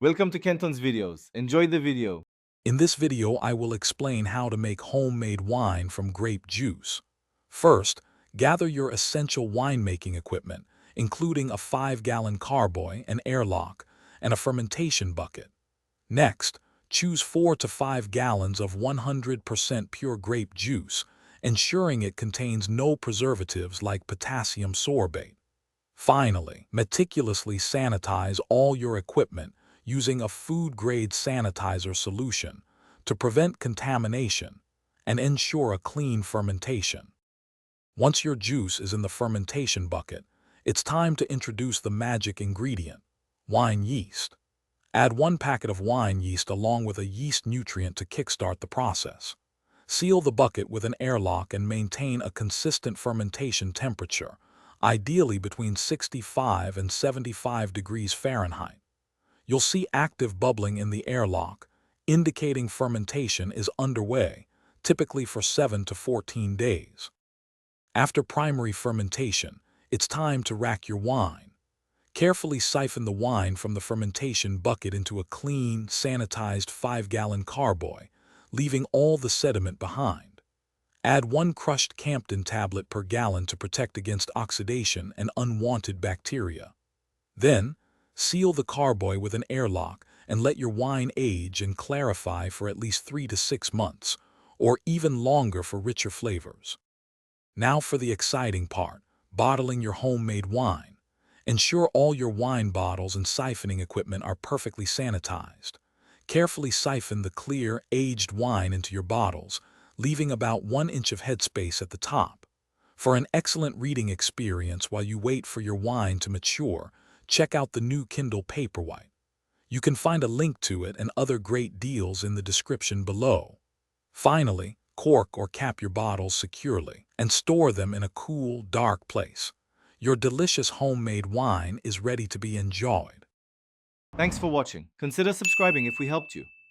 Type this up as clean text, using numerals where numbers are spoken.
Welcome to Kenton's videos. Enjoy the video. In this video, I will explain how to make homemade wine from grape juice. First, gather your essential winemaking equipment, including a 5-gallon carboy, an airlock, and a fermentation bucket. Next, choose 4 to 5 gallons of 100% pure grape juice, ensuring it contains no preservatives like potassium sorbate. Finally, meticulously sanitize all your equipment using a food-grade sanitizer solution to prevent contamination and ensure a clean fermentation. Once your juice is in the fermentation bucket, it's time to introduce the magic ingredient, wine yeast. Add 1 packet of wine yeast along with a yeast nutrient to kickstart the process. Seal the bucket with an airlock and maintain a consistent fermentation temperature, ideally between 65 and 75 degrees Fahrenheit. You'll see active bubbling in the airlock, indicating fermentation is underway, typically for 7 to 14 days. After primary fermentation, it's time to rack your wine. Carefully siphon the wine from the fermentation bucket into a clean, sanitized 5-gallon carboy, leaving all the sediment behind. Add 1 crushed Campden tablet per gallon to protect against oxidation and unwanted bacteria. Then, seal the carboy with an airlock and let your wine age and clarify for at least 3 to 6 months, or even longer for richer flavors. Now for the exciting part, bottling your homemade wine. Ensure all your wine bottles and siphoning equipment are perfectly sanitized. Carefully siphon the clear, aged wine into your bottles, leaving about 1 inch of headspace at the top. For an excellent reading experience while you wait for your wine to mature, check out the new Kindle Paperwhite. You can find a link to it and other great deals in the description below. Finally, cork or cap your bottles securely and store them in a cool, dark place. Your delicious homemade wine is ready to be enjoyed. Thanks for watching. Consider subscribing if we helped you.